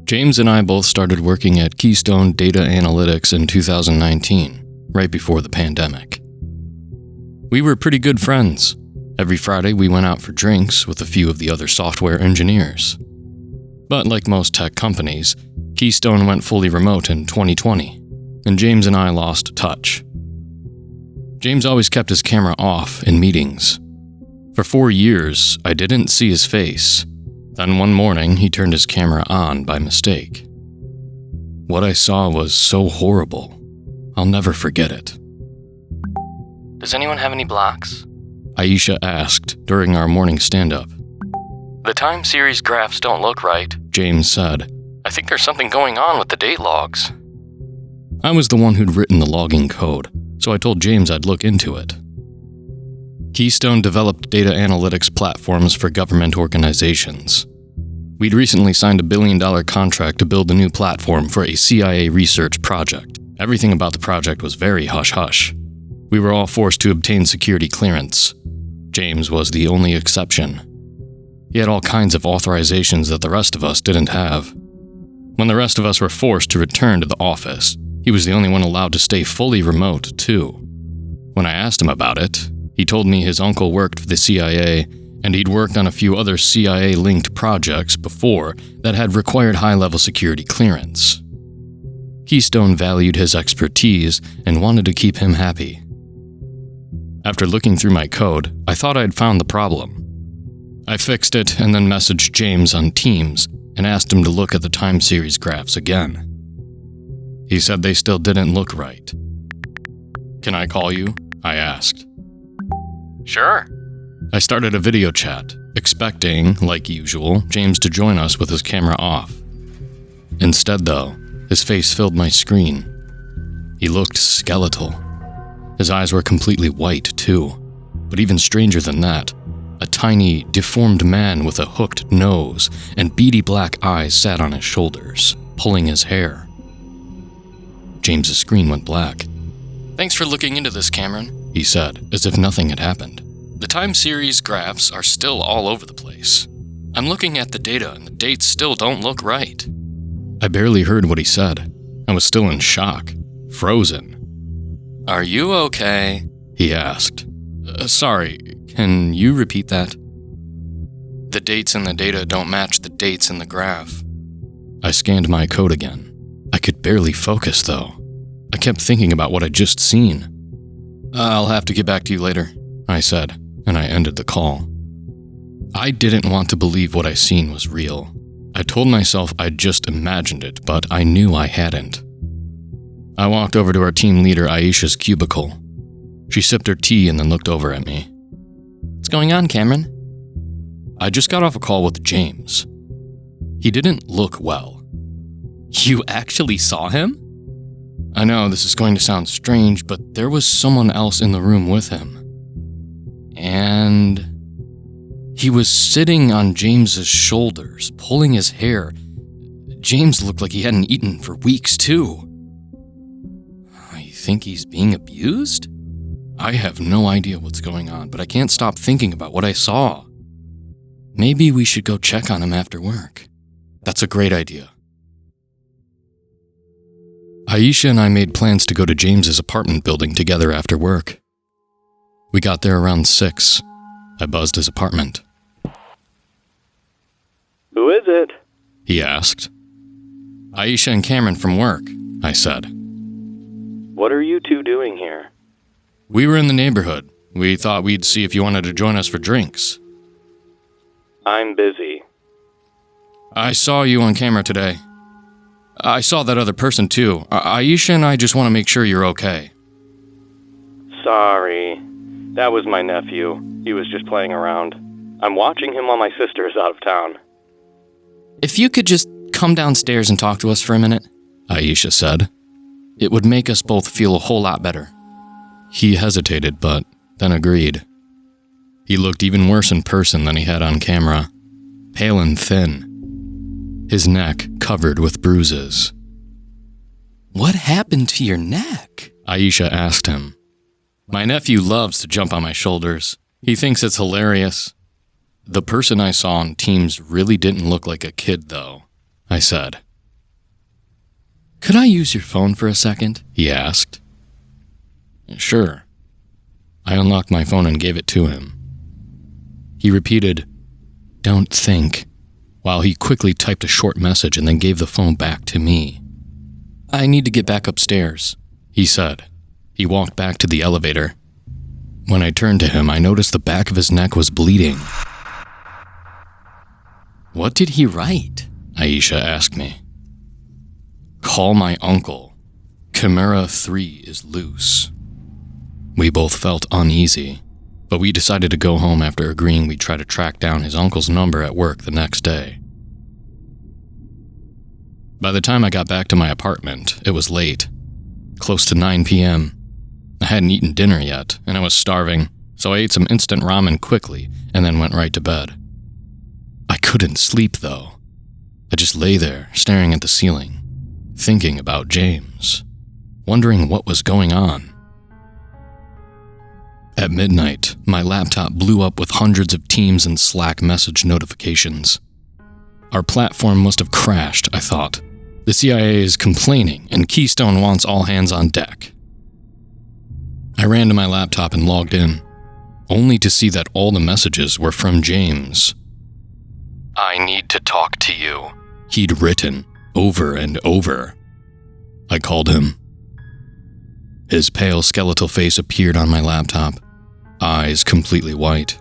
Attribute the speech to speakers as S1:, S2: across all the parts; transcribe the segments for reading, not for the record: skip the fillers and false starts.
S1: James and I both started working at Keystone Data Analytics in 2019, right before the pandemic. We were pretty good friends. Every Friday we went out for drinks with a few of the other software engineers. But like most tech companies, Keystone went fully remote in 2020, and James and I lost touch. James always kept his camera off in meetings. For 4 years, I didn't see his face. Then one morning, he turned his camera on by mistake. What I saw was so horrible. I'll never forget it.
S2: Does anyone have any blocks?
S1: Aisha asked during our morning stand-up.
S2: The time series graphs don't look right,
S1: James said.
S2: I think there's something going on with the date logs.
S1: I was the one who'd written the logging code, so I told James I'd look into it. Keystone developed data analytics platforms for government organizations. We'd recently signed $1 billion contract to build a new platform for a CIA research project. Everything about the project was very hush-hush. We were all forced to obtain security clearance. James was the only exception. He had all kinds of authorizations that the rest of us didn't have. When the rest of us were forced to return to the office, he was the only one allowed to stay fully remote, too. When I asked him about it, he told me his uncle worked for the CIA, and he'd worked on a few other CIA-linked projects before that had required high-level security clearance. Keystone valued his expertise and wanted to keep him happy. After looking through my code, I thought I'd found the problem. I fixed it and then messaged James on Teams and asked him to look at the time series graphs again. He said they still didn't look right. Can I call you? I asked.
S2: Sure.
S1: I started a video chat, expecting, like usual, James to join us with his camera off. Instead, though, his face filled my screen. He looked skeletal. His eyes were completely white, too. But even stranger than that, a tiny, deformed man with a hooked nose and beady black eyes sat on his shoulders, pulling his hair. James's screen went black.
S2: Thanks for looking into this, Cameron,
S1: he said, as if nothing had happened.
S2: The time series graphs are still all over the place. I'm looking at the data and the dates still don't look right.
S1: I barely heard what he said. I was still in shock, frozen.
S2: Are you okay?
S1: He asked. Sorry, can you repeat that?
S2: The dates in the data don't match the dates in the graph.
S1: I scanned my code again. I could barely focus, though. I kept thinking about what I'd just seen. I'll have to get back to you later, I said, and I ended the call. I didn't want to believe what I seen was real. I told myself I'd just imagined it, but I knew I hadn't. I walked over to our team leader Aisha's cubicle. She sipped her tea and then looked over at me.
S2: What's going on, Cameron?
S1: I just got off a call with James. He didn't look well.
S2: You actually saw him?
S1: I know this is going to sound strange, but there was someone else in the room with him. And he was sitting on James's shoulders, pulling his hair. James looked like he hadn't eaten for weeks, too.
S2: You think he's being abused?
S1: I have no idea what's going on, but I can't stop thinking about what I saw. Maybe we should go check on him after work. That's a great idea. Aisha and I made plans to go to James's apartment building together after work. We got there around 6. I buzzed his apartment.
S3: Who is it?
S1: He asked. Aisha and Cameron from work, I said.
S3: What are you two doing here?
S1: We were in the neighborhood. We thought we'd see if you wanted to join us for drinks.
S3: I'm busy.
S1: I saw you on camera today. I saw that other person too. Aisha and I just want to make sure you're okay.
S3: Sorry. That was my nephew. He was just playing around. I'm watching him while my sister is out of town.
S2: If you could just come downstairs and talk to us for a minute,
S1: Aisha said. It would make us both feel a whole lot better. He hesitated, but then agreed. He looked even worse in person than he had on camera, pale and thin, his neck covered with bruises.
S2: What happened to your neck?
S1: Aisha asked him. My nephew loves to jump on my shoulders. He thinks it's hilarious. The person I saw on Teams really didn't look like a kid, though, I said. "Could I use your phone for a second?" he asked. "Sure." I unlocked my phone and gave it to him. He repeated, "Don't think," while he quickly typed a short message and then gave the phone back to me. "I need to get back upstairs," he said. He walked back to the elevator. When I turned to him, I noticed the back of his neck was bleeding. "What did he write?" Aisha asked me. "Call my uncle. Chimera 3 is loose." We both felt uneasy, but we decided to go home after agreeing we'd try to track down his uncle's number at work the next day. By the time I got back to my apartment, it was late, close to 9 p.m. I hadn't eaten dinner yet, and I was starving, so I ate some instant ramen quickly and then went right to bed. I couldn't sleep, though. I just lay there, staring at the ceiling, thinking about James, wondering what was going on. At midnight, my laptop blew up with hundreds of Teams and Slack message notifications. Our platform must have crashed, I thought. The CIA is complaining, and Keystone wants all hands on deck. I ran to my laptop and logged in, only to see that all the messages were from James. "I need to talk to you," he'd written over and over. I called him. His pale skeletal face appeared on my laptop, eyes completely white.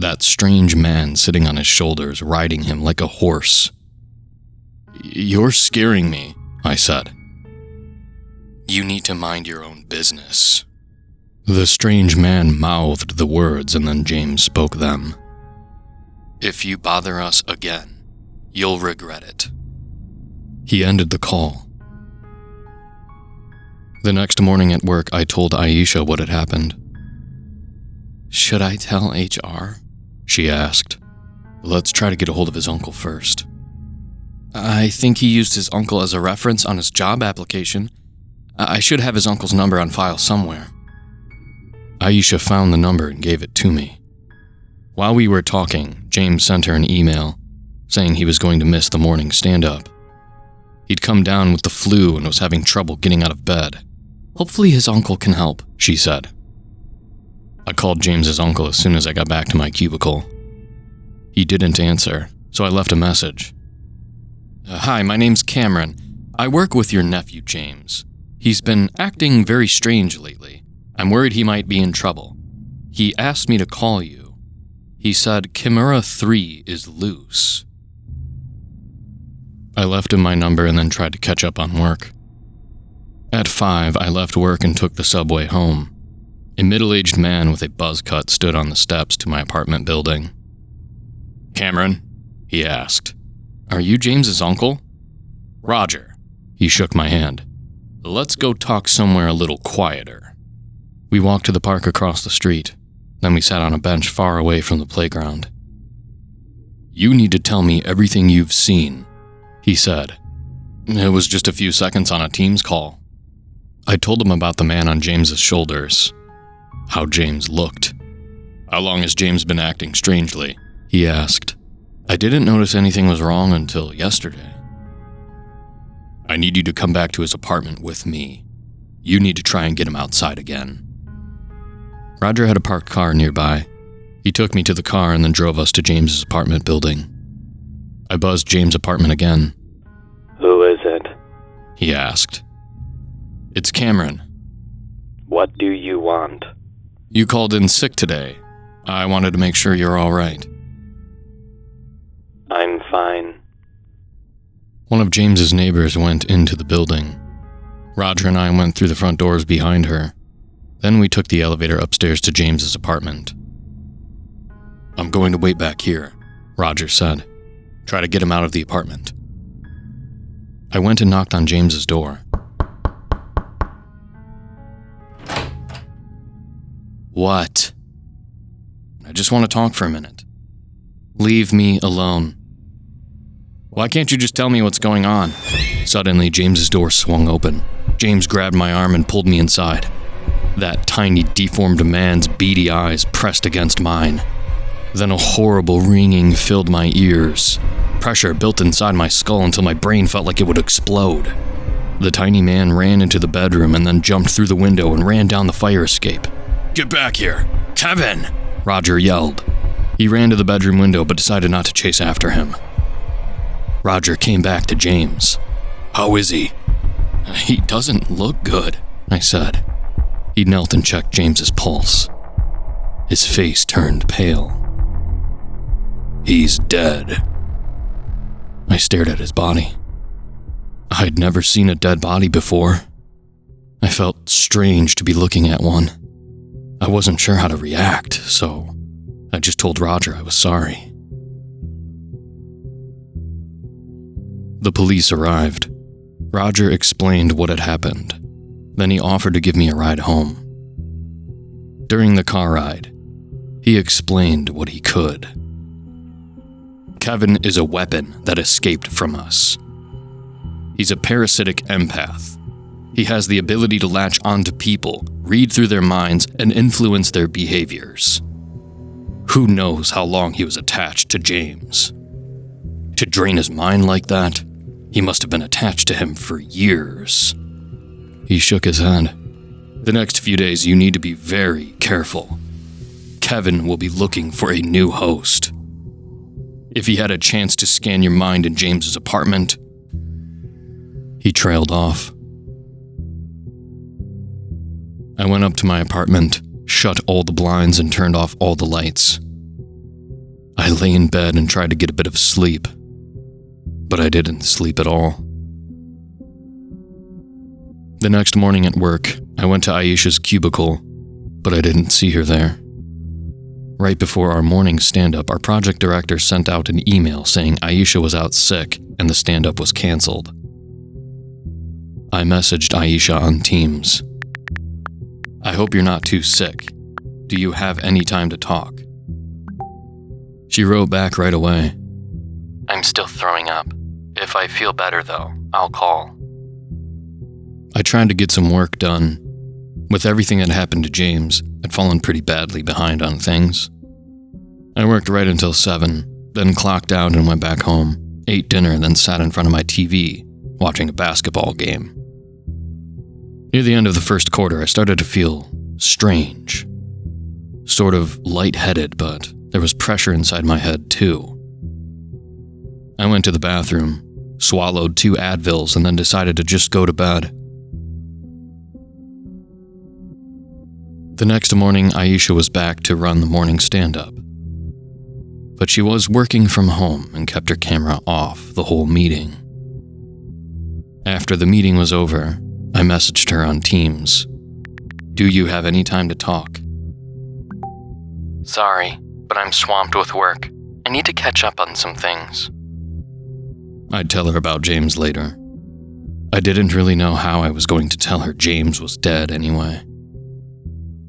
S1: That strange man sitting on his shoulders, riding him like a horse. "You're scaring me," I said. "You need to mind your own business." The strange man mouthed the words and then James spoke them. "If you bother us again, you'll regret it." He ended the call. The next morning at work, I told Aisha what had happened. "Should I tell HR?" she asked. "Let's try to get a hold of his uncle first." "I think he used his uncle as a reference on his job application. I should have his uncle's number on file somewhere." Aisha found the number and gave it to me. While we were talking, James sent her an email saying he was going to miss the morning stand-up. He'd come down with the flu and was having trouble getting out of bed. "Hopefully his uncle can help," she said. I called James's uncle as soon as I got back to my cubicle. He didn't answer, so I left a message. "Hi, my name's Cameron. I work with your nephew, James. He's been acting very strange lately. I'm worried he might be in trouble. He asked me to call you. He said Chimera 3 is loose." I left him my number and then tried to catch up on work. At 5, I left work and took the subway home. A middle-aged man with a buzz cut stood on the steps to my apartment building. "Cameron?" he asked. "Are you James's uncle?" "Roger." He shook my hand. "Let's go talk somewhere a little quieter." We walked to the park across the street. Then we sat on a bench far away from the playground. "You need to tell me everything you've seen," he said. It was just a few seconds on a Teams call. I told him about the man on James's shoulders, how James looked. "How long has James been acting strangely?" he asked. "I didn't notice anything was wrong until yesterday." "I need you to come back to his apartment with me. You need to try and get him outside again." Roger had a parked car nearby. He took me to the car and then drove us to James's apartment building. I buzzed James' apartment again.
S3: "Who is it?"
S1: he asked. "It's Cameron."
S3: "What do you want?"
S1: "You called in sick today. I wanted to make sure you're all right."
S3: "I'm fine."
S1: One of James's neighbors went into the building. Roger and I went through the front doors behind her. Then we took the elevator upstairs to James's apartment. "I'm going to wait back here," Roger said. "Try to get him out of the apartment." I went and knocked on James's door. "What?" "I just want to talk for a minute." "Leave me alone." "Why can't you just tell me what's going on?" Suddenly, James's door swung open. James grabbed my arm and pulled me inside. That tiny, deformed man's beady eyes pressed against mine. Then a horrible ringing filled my ears. Pressure built inside my skull until my brain felt like it would explode. The tiny man ran into the bedroom and then jumped through the window and ran down the fire escape. "Get back here! Kevin!" Roger yelled. He ran to the bedroom window but decided not to chase after him. Roger came back to James. "How is he?" "He doesn't look good," I said. He knelt and checked James's pulse. His face turned pale. "He's dead." I stared at his body. I'd never seen a dead body before. I felt strange to be looking at one. I wasn't sure how to react, so I just told Roger I was sorry. The police arrived. Roger explained what had happened. Then he offered to give me a ride home. During the car ride, he explained what he could. Kevin is a weapon that escaped from us. He's a parasitic empath. He has the ability to latch onto people, read through their minds, and influence their behaviors. Who knows how long he was attached to James? To drain his mind like that, he must have been attached to him for years. He shook his head. "The next few days you need to be very careful. Kevin will be looking for a new host. If he had a chance to scan your mind in James's apartment..." He trailed off. I went up to my apartment, shut all the blinds, and turned off all the lights. I lay in bed and tried to get a bit of sleep, but I didn't sleep at all. The next morning at work, I went to Aisha's cubicle, but I didn't see her there. Right before our morning stand-up, our project director sent out an email saying Aisha was out sick and the stand-up was canceled. I messaged Aisha on Teams. "I hope you're not too sick. Do you have any time to talk?" She wrote back right away. "I'm still throwing up. If I feel better though, I'll call." I tried to get some work done. With everything that happened to James, I'd fallen pretty badly behind on things. I worked right until 7, then clocked out and went back home, ate dinner, and then sat in front of my TV, watching a basketball game. Near the end of the first quarter, I started to feel strange. Sort of lightheaded, but there was pressure inside my head too. I went to the bathroom, swallowed 2 Advils, and then decided to just go to bed. The next morning, Aisha was back to run the morning stand-up. But she was working from home and kept her camera off the whole meeting. After the meeting was over, I messaged her on Teams. "Do you have any time to talk?" "Sorry, but I'm swamped with work. I need to catch up on some things." I'd tell her about James later. I didn't really know how I was going to tell her James was dead anyway.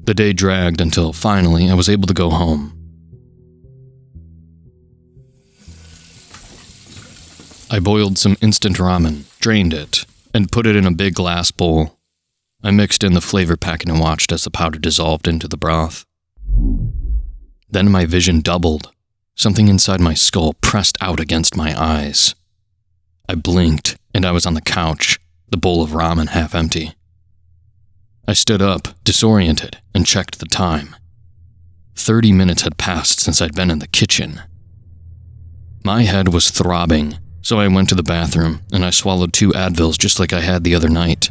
S1: The day dragged until finally I was able to go home. I boiled some instant ramen, drained it, and put it in a big glass bowl. I mixed in the flavor packet and watched as the powder dissolved into the broth. Then my vision doubled. Something inside my skull pressed out against my eyes. I blinked, and I was on the couch, the bowl of ramen half empty. I stood up, disoriented, and checked the time. 30 minutes had passed since I'd been in the kitchen. My head was throbbing, so I went to the bathroom, and I swallowed 2 Advils just like I had the other night.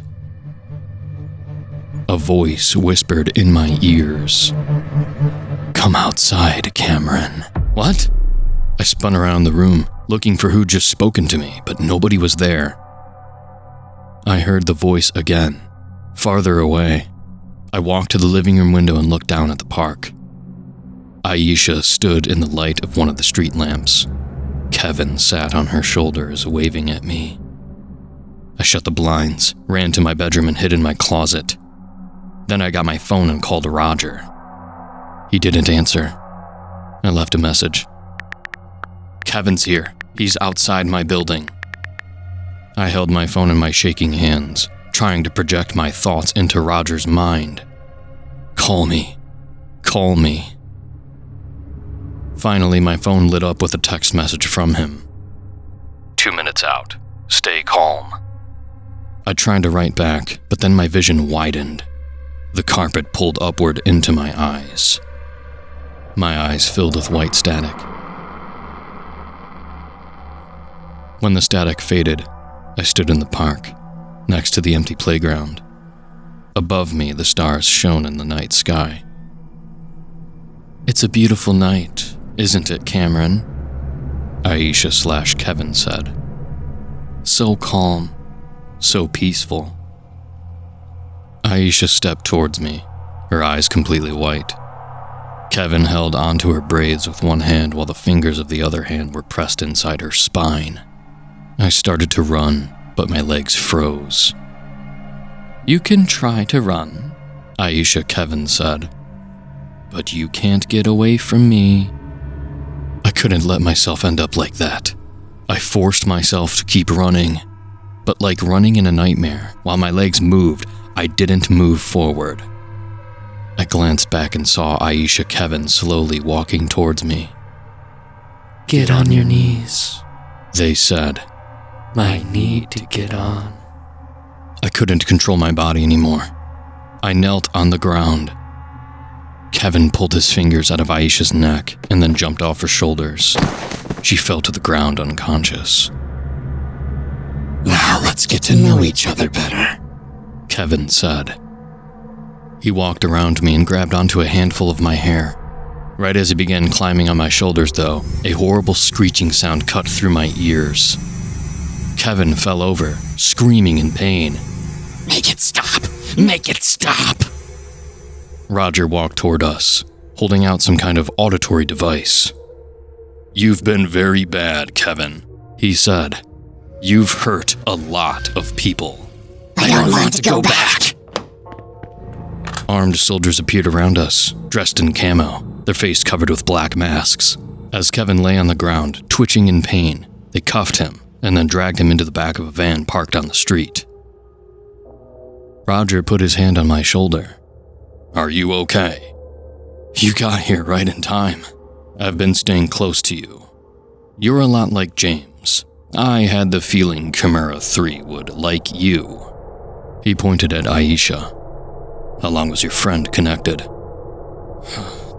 S1: A voice whispered in my ears, "Come outside, Cameron." What? I spun around the room, looking for who'd just spoken to me, but nobody was there. I heard the voice again, farther away. I walked to the living room window and looked down at the park. Aisha stood in the light of one of the street lamps. Kevin sat on her shoulders, waving at me. I shut the blinds, ran to my bedroom, and hid in my closet. Then I got my phone and called Roger. He didn't answer. I left a message. "Kevin's here. He's outside my building." I held my phone in my shaking hands, trying to project my thoughts into Roger's mind. "Call me. Call me." Finally, my phone lit up with a text message from him. 2 minutes out. Stay calm." I tried to write back, but then my vision widened. The carpet pulled upward into my eyes. My eyes filled with white static. When the static faded, I stood in the park, next to the empty playground. Above me, the stars shone in the night sky. "It's a beautiful night, isn't it, Cameron?" Aisha/Kevin said. "So calm, so peaceful." Aisha stepped towards me, her eyes completely white. Kevin held onto her braids with one hand while the fingers of the other hand were pressed inside her spine. I started to run, but my legs froze. "You can try to run," Kevin said, "but you can't get away from me." I couldn't let myself end up like that. I forced myself to keep running, but like running in a nightmare, while my legs moved, I didn't move forward. I glanced back and saw Kevin slowly walking towards me.
S4: "Get on your knees,"
S1: they said.
S4: "I need to get on."
S1: I couldn't control my body anymore. I knelt on the ground. Kevin pulled his fingers out of Aisha's neck and then jumped off her shoulders. She fell to the ground unconscious.
S4: "Now let's get to know each other better,"
S1: Kevin said. He walked around me and grabbed onto a handful of my hair. Right as he began climbing on my shoulders, though, a horrible screeching sound cut through my ears. Kevin fell over, screaming in pain.
S4: "Make it stop! Make it stop!"
S1: Roger walked toward us, holding out some kind of auditory device. "You've been very bad, Kevin," he said. "You've hurt a lot of people."
S4: "I don't want to go back!"
S1: Armed soldiers appeared around us, dressed in camo, their face covered with black masks. As Kevin lay on the ground, twitching in pain, they cuffed him and then dragged him into the back of a van parked on the street. Roger put his hand on my shoulder. "Are you okay?" "You got here right in time. I've been staying close to you. You're a lot like James. I had the feeling Chimera 3 would like you." He pointed at Aisha. "How long was your friend connected?"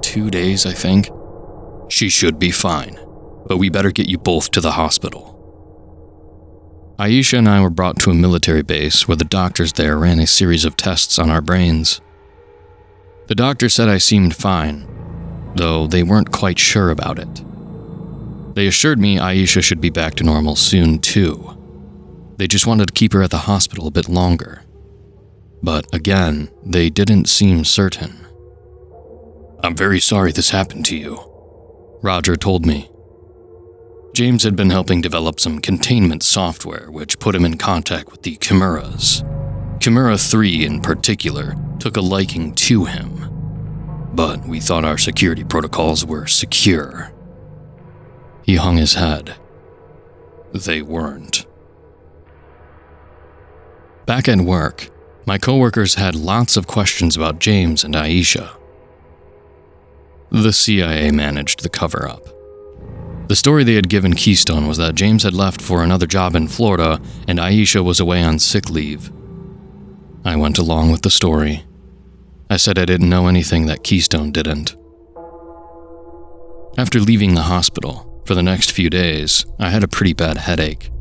S1: 2 days, I think. "She should be fine, but we better get you both to the hospital." Aisha and I were brought to a military base where the doctors there ran a series of tests on our brains. The doctor said I seemed fine, though they weren't quite sure about it. They assured me Aisha should be back to normal soon, too. They just wanted to keep her at the hospital a bit longer. But again, they didn't seem certain. "I'm very sorry this happened to you," Roger told me. James had been helping develop some containment software which put him in contact with the Chimeras. Chimera 3 in particular took a liking to him, but we thought our security protocols were secure. He hung his head. They weren't. Back at work, my coworkers had lots of questions about James and Aisha. The CIA managed the cover-up. The story they had given Keystone was that James had left for another job in Florida and Aisha was away on sick leave. I went along with the story. I said I didn't know anything that Keystone didn't. After leaving the hospital, for the next few days, I had a pretty bad headache.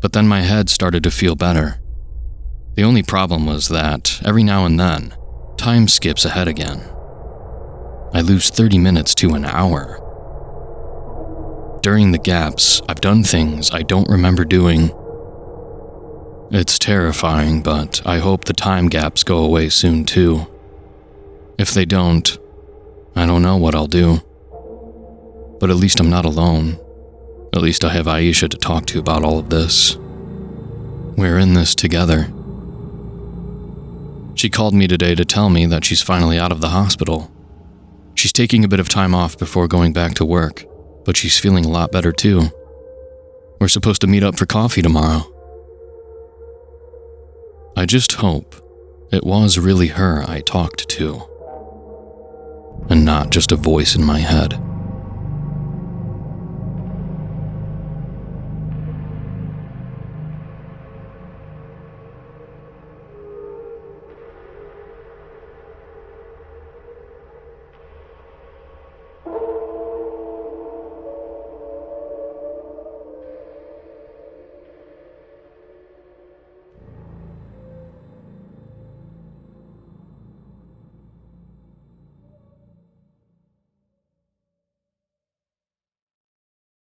S1: But then my head started to feel better. The only problem was that, every now and then, time skips ahead again. I lose 30 minutes to an hour. During the gaps, I've done things I don't remember doing. It's terrifying, but I hope the time gaps go away soon too. If they don't, I don't know what I'll do. But at least I'm not alone. At least I have Aisha to talk to about all of this. We're in this together. She called me today to tell me that she's finally out of the hospital. She's taking a bit of time off before going back to work, but she's feeling a lot better too. We're supposed to meet up for coffee tomorrow. I just hope it was really her I talked to, and not just a voice in my head.